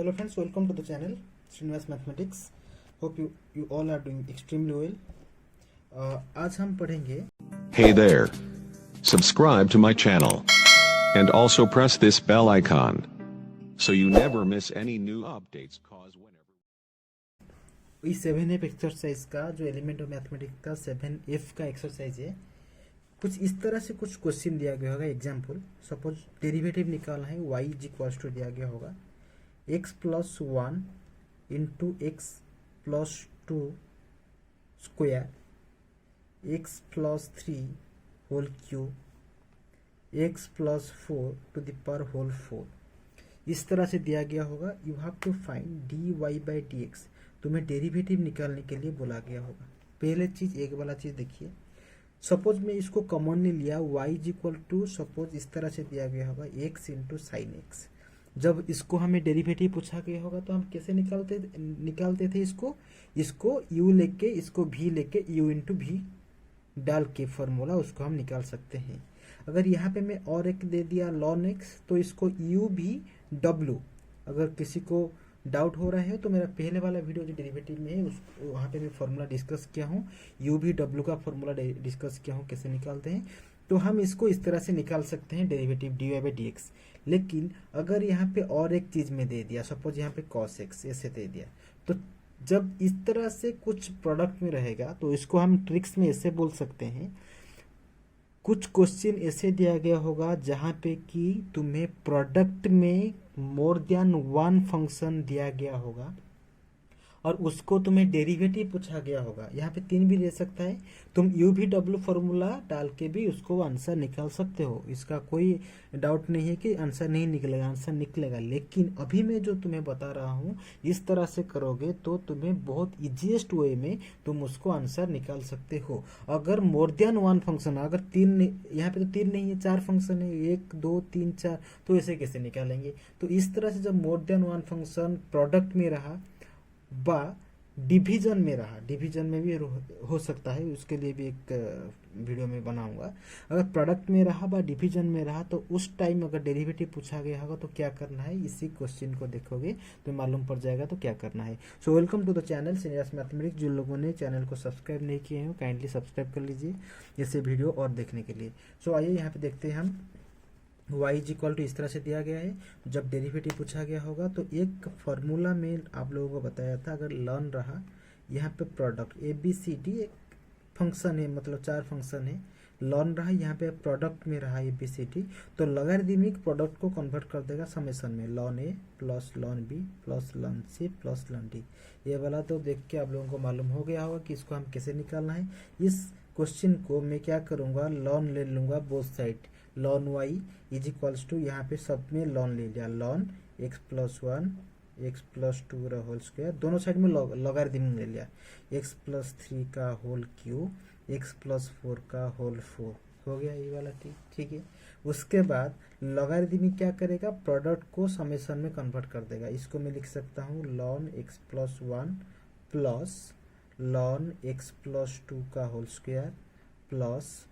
Hello friends, welcome to the channel Srinivas Mathematics. Hope you all are doing extremely well. आज हम पढ़ेंगे Hey there. Subscribe to my channel. And also press this bell icon. So you never miss any new updates cause whenever इस 7F exercise का जो element of mathematics का 7F का exercise है, कुछ इस तरह से कुछ क्वेश्चन दिया गया होगा. एग्जाम्पल, सपोज डेरिवेटिव निकालना है, y इज इक्वल टू दिया गया होगा x plus 1 into x plus 2 square x plus 3 whole cube x plus 4 to the power whole 4. इस तरह से दिया गया होगा. You have to find dy by d x. तुम्हें डेरिवेटिव निकालने के लिए बोला गया होगा. पहले चीज एक वाला चीज देखिए. सपोज मैं इसको कॉमनली लिया, y is equal to suppose इस तरह से दिया गया होगा x इंटू साइन एक्स. जब इसको हमें डेरिवेटिव पूछा गया होगा तो हम कैसे निकालते थे इसको u लेके, इसको v लेके, u इंटू v डाल के फॉर्मूला उसको हम निकाल सकते हैं. अगर यहाँ पे मैं और एक दे दिया ln x, तो इसको u v w. अगर किसी को डाउट हो रहा है तो मेरा पहले वाला वीडियो जो डेरिवेटिव में है उस वहाँ पे मैं फॉर्मूला डिस्कस किया हूँ, u v w का फॉर्मूला डिस्कस किया हूँ कैसे निकालते हैं. तो हम इसको इस तरह से निकाल सकते हैं derivative dy by d x. लेकिन अगर यहाँ पे और एक चीज में दे दिया, सपोज यहाँ पे cos x ऐसे दे दिया, तो जब इस तरह से कुछ प्रोडक्ट में रहेगा तो इसको हम ट्रिक्स में ऐसे बोल सकते हैं. कुछ क्वेश्चन ऐसे दिया गया होगा जहाँ पे कि तुम्हें प्रोडक्ट में मोर देन वन फंक्शन दिया गया होगा और उसको तुम्हें डेरिवेटिव पूछा गया होगा. यहाँ पे 3 भी दे सकता है. तुम u v w फॉर्मूला डाल के भी उसको आंसर निकाल सकते हो. इसका कोई डाउट नहीं है कि आंसर नहीं निकलेगा, आंसर निकलेगा. लेकिन अभी मैं जो तुम्हें बता रहा हूँ इस तरह से करोगे तो तुम्हें बहुत इजीएस्ट वे में तुम उसको आंसर निकाल सकते हो. अगर मोर देन वन फंक्शन, अगर 3, यहाँ पे तो 3 नहीं है, 4 फंक्शन है, 1 2 3 4, तो ऐसे कैसे निकालेंगे. तो इस तरह से जब more than one function product में रहा बा डिवीजन में रहा, डिवीजन में भी हो सकता है, उसके लिए भी एक वीडियो में बनाऊंगा. अगर प्रोडक्ट में रहा बा डिवीजन में रहा तो उस टाइम अगर डेरिवेटिव पूछा गया होगा तो क्या करना है, इसी क्वेश्चन को देखोगे तो मालूम पड़ जाएगा तो क्या करना है. So welcome to the channel Srinivas mathematics. जिन लोगों ने चैनल को सब्सक्राइब नहीं किए हैं काइंडली सब्सक्राइब कर लीजिए ऐसे वीडियो और देखने के लिए. सो आइए यहाँ पे देखते हैं हम. y इज इक्वल टू इस तरह से दिया गया है. जब डेरिवेटिव पूछा गया होगा तो एक फार्मूला में आप लोगों को बताया था, अगर लर्न रहा यहाँ पे product a B C d एक फंक्शन है, मतलब 4 फंक्शन है, लर्न रहा यहाँ पे प्रोडक्ट में रहा ए बी सी डी, तो लॉगरिथमिक प्रोडक्ट को कन्वर्ट कर देगा समेशन में. लॉन ए plus ln B plus ln C plus ln D. ये वाला तो देख के आप लोगों को मालूम हो गया होगा कि इसको हम कैसे निकालना है. इस क्वेश्चन को मैं क्या करूँगा, लॉन ले लूँगा both side. Ln y is equals to, यहाँ पे सब में लॉन ले लिया, ln x plus 1 x plus 2 whole square, दोनों साइड में लॉगरिथम ले लिया, x प्लस 3 का होल क्यूब x प्लस 4 का होल 4. हो गया ये वाला. ठीक है. उसके बाद लॉगरिथम क्या करेगा, प्रोडक्ट को समेशन में कन्वर्ट कर देगा. इसको मैं लिख सकता हूँ ln x plus 1 plus ln x plus 2 का whole square plus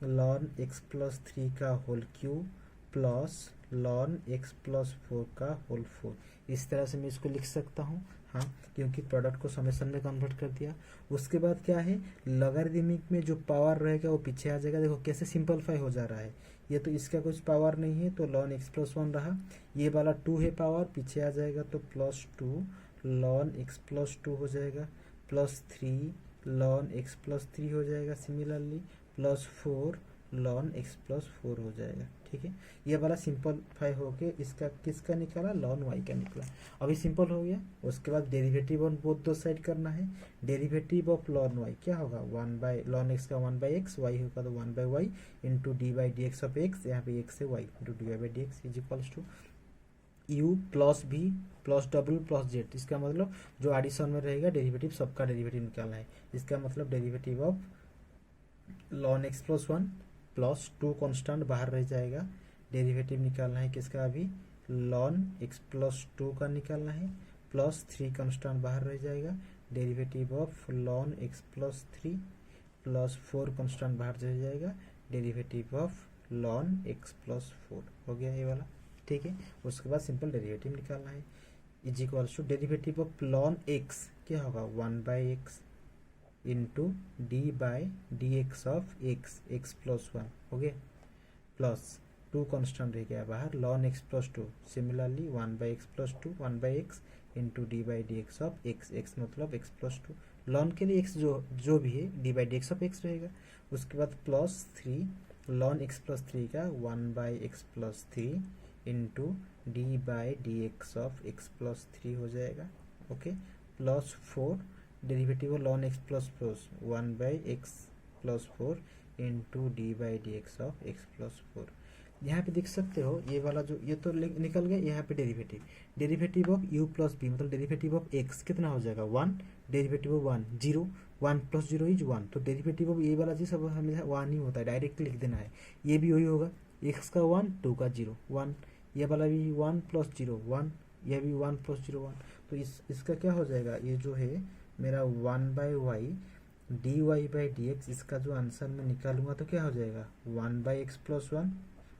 ln x plus 3 का whole cube plus ln x plus 4 का होल 4. इस तरह से मैं इसको लिख सकता हूँ. हाँ, क्योंकि प्रोडक्ट को समेशन में कन्वर्ट कर दिया. उसके बाद क्या है, लॉगरिथमिक में जो पावर रहेगा वो पीछे आ जाएगा. देखो कैसे सिंपलीफाई हो जा रहा है. ये तो इसका कुछ पावर नहीं है तो लॉन x प्लस 1 रहा, ये वाला 2 है पावर, पीछे आ जाएगा तो प्लस 2 लॉन x प्लस 2 हो जाएगा, प्लस 3 लॉन x प्लस 3 हो जाएगा, similarly plus 4 lawn x plus 4 हो जाएगा. ठीक है. ये वाला सिंपलीफाई होके इसका किसका निकाला, लॉन y का निकला. अभी सिंपल हो गया. उसके बाद डेरिवेटिव ऑन बोथ दो साइड करना है. डेरिवेटिव ऑफ लॉन y क्या होगा, 1 बाई लॉन x का 1 बाई एक्स, y होगा तो 1 by y into d by d x of x, यहाँ पे x है y into d by d x is equals to u plus v plus w plus z. इसका मतलब जो addition में रहेगा डेरिवेटिव सबका डेरिवेटिव निकालना है. इसका मतलब derivative of ln x plus 1 plus 2 constant बाहर रह जाएगा. डेरिवेटिव निकालना है किसका, अभी लॉन x प्लस 2 का निकालना है, प्लस 3 कॉन्स्टेंट बाहर रह जाएगा. Derivative of ln x plus 3 plus 4 constant बाहर रह जाएगा. Derivative of ln x plus 4 हो गया ये वाला. ठीक है. उसके बाद सिंपल डेरिवेटिव निकालना है. Is equals to derivative of ln x क्या होगा 1/x into d by d x of x x plus 1 हो गया प्लस 2 कॉन्स्टेंट रह गया बाहर ln x plus 2 similarly 1/x plus 2 1/x into d by d x of x x मतलब x plus 2 ln के लिए एक्स जो भी है d by d x of x रहेगा उसके बाद प्लस 3 लॉन एक्स प्लस 3 का 1/x plus 3 into d by d x of x plus 3 हो जाएगा okay plus 4 derivative of ln x plus 1/x plus 4 into d by d x of x plus 4 यहाँ पे देख सकते हो ये वाला जो ये तो निकल गया यहाँ पे derivative of u plus v मतलब डेरिवेटिव ऑफ x कितना हो जाएगा 1 डेरिवेटिव ऑफ 1 0 1 प्लस 0 इज 1 तो डेरिवेटिव ऑफ ये वाला चीज सब हमेशा 1 ही होता है डायरेक्टली लिख देना है ये भी वही होगा x का 1 2 का 0 1 ये वाला भी 1 प्लस 0 1 यह भी 1 प्लस 0 1 तो इसका क्या हो जाएगा ये जो है मेरा 1/y dy by d x इसका जो आंसर मैं निकालूंगा तो क्या हो जाएगा 1/x प्लस 1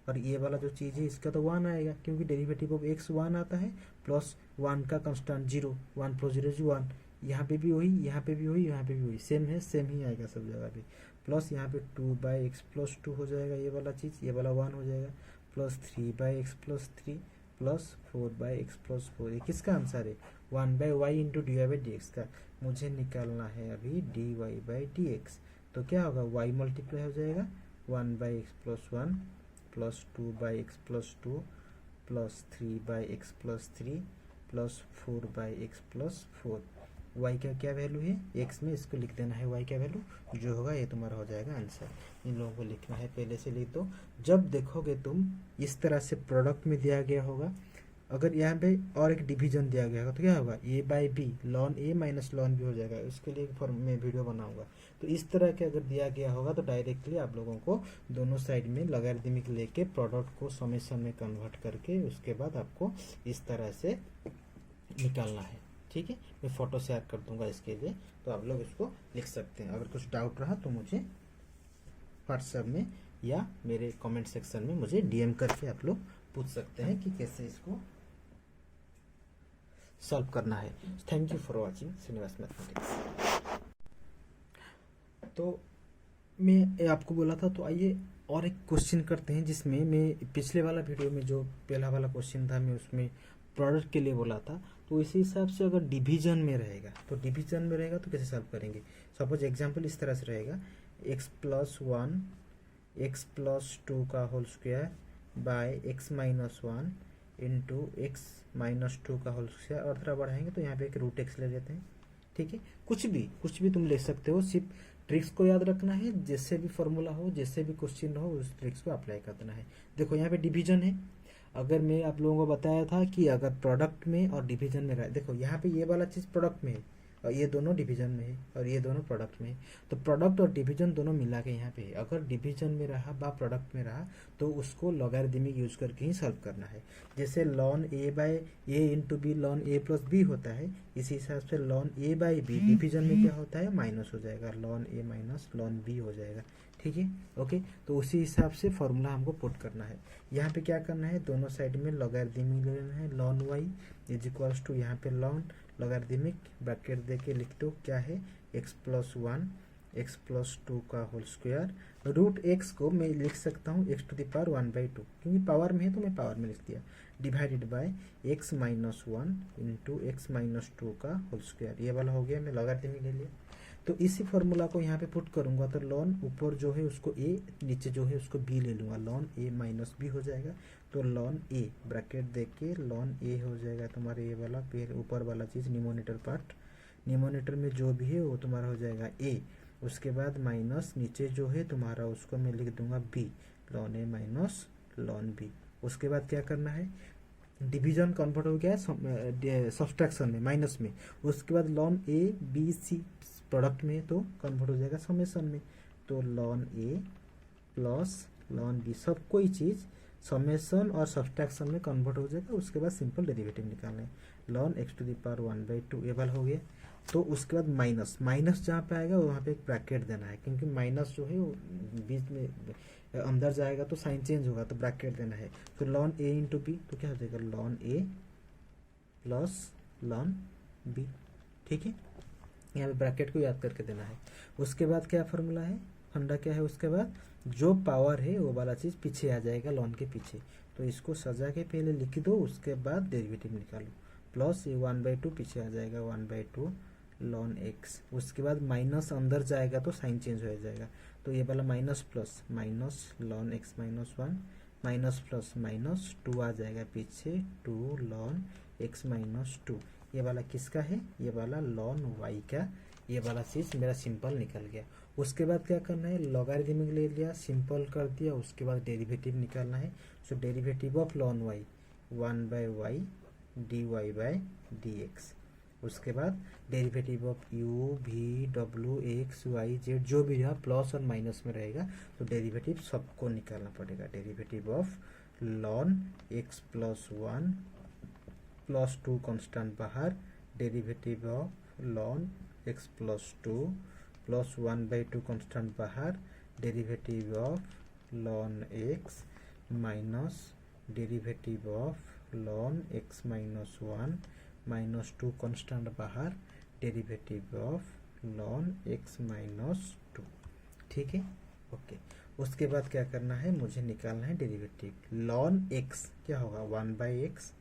और ये वाला जो चीज़ है इसका तो 1 आएगा क्योंकि डेरिवेटिव ऑफ x 1 आता है प्लस 1 का कांस्टेंट 0 1 प्लस 0 इज 1 यहाँ पे भी वही यहाँ पे भी वही यहाँ पे भी वही सेम है सेम ही आएगा सब जगह पे प्लस यहाँ पे 2/x प्लस 2 हो जाएगा ये वाला चीज़ ये वाला 1 हो जाएगा plus 3/x plus 3 plus 4/x plus 4 ये किसका आंसर है 1/y into d y by d x का मुझे निकालना है अभी d y by d x तो क्या होगा y मल्टीप्लाई हो जाएगा 1/x plus 1 plus 2/x plus 2 plus 3/x plus 3 plus 4/x plus 4 y का क्या वैल्यू है x में इसको लिख देना है y का वैल्यू जो होगा ये तुम्हारा हो जाएगा आंसर इन लोगों को लिखना है पहले से लिख दो जब देखोगे तुम इस तरह से प्रोडक्ट में दिया गया होगा अगर यहाँ पे और एक डिवीजन दिया गया होगा तो क्या होगा a by b ln a minus ln b हो जाएगा उसके लिए मैं वीडियो बनाऊंगा तो इस तरह के अगर दिया गया होगा तो डायरेक्टली आप लोगों को दोनों साइड में लॉगरिथमिक लेके प्रोडक्ट को समेशन में कन्वर्ट करके उसके बाद आपको इस तरह से निकालना है ठीक है मैं फोटो शेयर कर दूंगा इसके लिए तो आप लोग इसको लिख सकते हैं अगर कुछ डाउट रहा तो मुझे व्हाट्सएप में या मेरे कमेंट सेक्शन में मुझे डीएम करके आप लोग पूछ सकते हैं कि कैसे इसको सॉल्व करना है thank you for watching Srinivas mathematics तो मैं आपको बोला था तो आइए और एक क्वेश्चन करते हैं जिसमें मैं पिछले वाला वीडियो में जो पहला वाला क्वेश्चन था मैं उसमें प्रोडक्ट के लिए बोला था तो इसी हिसाब से अगर डिवीजन में रहेगा तो कैसे सॉल्व करेंगे सपोज एग्जांपल इस तरह से रहेगा x प्लस 1 x प्लस 2 का whole square by x minus 1 into x minus 2 का होल स्क्वायर और थोड़ा बढ़ाएंगे तो यहाँ पे एक रूट x ले लेते हैं ठीक है कुछ भी तुम ले सकते हो सिर्फ ट्रिक्स को याद रखना है जैसे भी फॉर्मूला हो जैसे भी क्वेश्चन हो उस ट्रिक्स को अप्लाई करना है देखो यहाँ पे डिवीजन है अगर मैं आप लोगों को बताया था कि अगर प्रोडक्ट में और डिवीजन में रहा देखो यहाँ पे ये वाला चीज़ प्रोडक्ट में है और ये दोनों डिवीजन में है और ये दोनों प्रोडक्ट में है तो प्रोडक्ट और डिवीजन दोनों मिला के यहाँ पे है अगर डिवीजन में रहा बा प्रोडक्ट में रहा तो उसको लॉगरिथमिक यूज करके ही सॉल्व करना है जैसे ln a by a into b ln A plus b होता है इसी हिसाब से ln a by b division में क्या होता है माइनस हो जाएगा ln a minus ln b हो जाएगा ठीक है ओके तो उसी हिसाब से फॉर्मूला हमको पुट करना है यहाँ पे क्या करना है दोनों साइड में लॉगरिथमिक लेना है ln y is equals to यहाँ पे लॉन लॉगरिथमिक ब्रैकेट दे के लिख दो क्या है x प्लस 1 x प्लस 2 का होल स्क्वायर रूट x को मैं लिख सकता हूँ x टू द पावर 1/2 क्योंकि पावर में है तो मैं पावर में लिख दिया divided by x minus 1 into x minus 2 का होल स्क्वायर ये वाला हो गया मैं लॉगरिथमिक ले लिया तो इसी फॉर्मूला को यहाँ पे पुट करूंगा तो लॉन ऊपर जो है उसको a नीचे जो है उसको b ले लूंगा लॉन a माइनस b हो जाएगा तो लॉन a ब्रैकेट दे के लॉन a हो जाएगा तुम्हारे ये वाला फिर ऊपर वाला चीज़ निमोनेटर पार्ट निमोनेटर में जो भी है वो तुम्हारा हो जाएगा a उसके बाद माइनस नीचे जो है तुम्हारा उसको मैं लिख दूंगा b lawn a minus lawn b उसके बाद क्या करना है डिवीजन कन्वर्ट हो गया सब्सट्रैक्शन में माइनस में उसके बाद ln a b c product में तो कन्वर्ट हो जाएगा समेशन में तो ln a plus ln b सब कोई चीज़ समेशन और सब्सट्रैक्शन में कन्वर्ट हो जाएगा उसके बाद सिंपल डेरिवेटिव निकालना है ln x to the power 1/2 एबल हो गया तो उसके बाद माइनस जहाँ पे आएगा वहाँ पे एक ब्रैकेट देना है क्योंकि माइनस जो है वो बीच में अंदर जाएगा तो साइन चेंज होगा तो ब्रैकेट देना है फिर लॉन a इंटू बी तो क्या हो जाएगा ln a plus ln b. ठीक है, यहाँ पे ब्रैकेट को याद करके देना है। उसके बाद क्या फॉर्मूला है, फंडा क्या है, उसके बाद जो पावर है वो वाला चीज़ पीछे आ जाएगा लॉन के पीछे। तो इसको सजा के पहले लिख दो, उसके बाद डेरिवेटिव निकालो। प्लस ये 1/2 पीछे आ जाएगा, 1/2 लॉन एक्स। उसके बाद माइनस अंदर जाएगा तो साइन चेंज हो जाएगा, तो ये वाला minus plus minus lawn x -1 minus plus minus 2 आ जाएगा पीछे, 2 लॉन एक्स -2। ये वाला किसका है, ये वाला लॉन वाई का। ये वाला चीज़ मेरा सिंपल निकल गया। उसके बाद क्या करना है, लॉगरिथमिक ले लिया, सिंपल कर दिया, उसके बाद डेरिवेटिव निकालना है। So derivative of ln y 1/y dy/dx। उसके बाद derivative of u v w x y z जो भी रहा प्लस और माइनस में रहेगा, तो डेरिवेटिव सबको निकालना पड़ेगा। Derivative of ln x +1 +2 constant बाहर, derivative of ln x +2 plus 1/2 constant बाहर, derivative of ln x minus derivative of ln x -1 -2 constant बाहर, डेरिवेटिव ऑफ लॉन x -2। ठीक है, ओके। उसके बाद क्या करना है, मुझे निकालना है डेरिवेटिव लॉन x क्या होगा 1/x,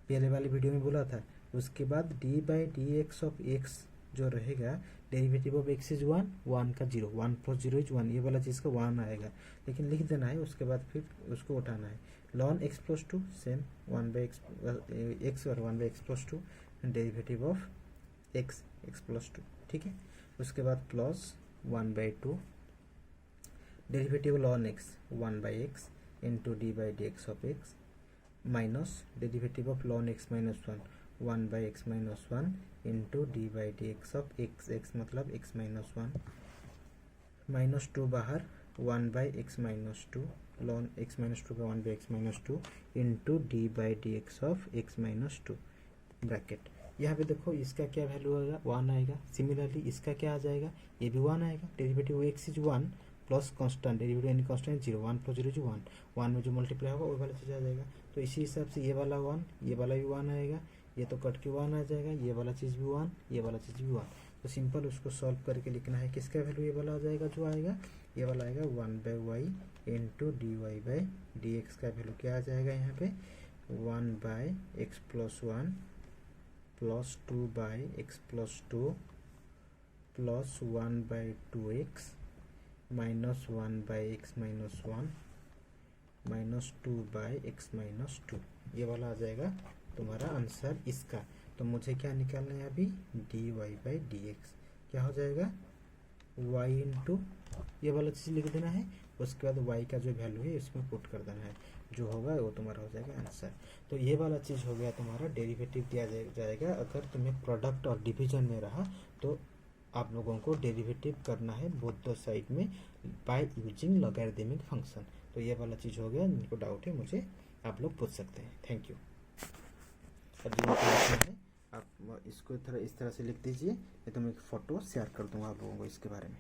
पहले वाली वीडियो में बोला था। उसके बाद d/dx ऑफ x जो रहेगा, डेरिवेटिव ऑफ x इज 1 का 0, 1 + 0 = 1, ये वाला चीज़ का 1 आएगा, लेकिन लिख देना है। उसके बाद फिर उसको उठाना है। लॉन x +2 सेम 1/x और 1/x +2, डेरिवेटिव ऑफ x +2। ठीक है, उसके बाद plus 1/2 derivative lawn x 1/x into d/dx of x minus derivative of ln x -1 1/x -1 into d/dx of x मतलब x -1 -2 बाहर 1/x -2 लॉन x -2 का 1/x -2 into d/dx of x -2 bracket. यहाँ पे देखो इसका क्या वैल्यू आएगा, 1 आएगा। सिमिलरली इसका क्या आ जाएगा, ये भी 1 आएगा। Derivative x is 1 plus constant, derivative यानी कांस्टेंट 0, 1 + 0 = 1, 1 में जो मल्टीप्लाई होगा वो वाला चीज़ आ जाएगा। तो इसी हिसाब से ये वाला 1, ये वाला भी 1 आएगा, ये तो कट के 1 आ जाएगा, ये वाला चीज़ भी 1, ये वाला चीज़ भी 1। तो सिंपल उसको सॉल्व करके लिखना है। किसका वैल्यू ये वाला आ जाएगा, जो आएगा ये वाला आएगा 1/y इंटू dy/dx का वैल्यू क्या आ जाएगा यहाँ पे 1/x +1 plus 2/x +2 plus 1/2x minus 1/x -1 minus 2/x -2। ये वाला आ जाएगा तुम्हारा आंसर इसका। तो मुझे क्या निकालना है अभी, dy/dx क्या हो जाएगा y इंटू ये वाला चीज़ लिख देना है। उसके बाद y का जो वैल्यू है इसमें पुट कर देना है, जो होगा वो तुम्हारा हो जाएगा आंसर। तो ये वाला चीज़ हो गया तुम्हारा डेरिवेटिव दिया जाएगा। अगर तुम्हें प्रोडक्ट और डिवीजन में रहा तो आप लोगों को डेरिवेटिव करना है बोथ द साइड में बाय यूजिंग लॉगरिथमिक फंक्शन। तो ये वाला चीज़ हो गया, जिनको डाउट है मुझे आप लोग पूछ सकते हैं। Thank you. और जिनको लिखना है आप इसको इस तरह से लिख दीजिए, या तो मैं एक फ़ोटो शेयर कर दूँगा आप लोगों को इसके बारे में।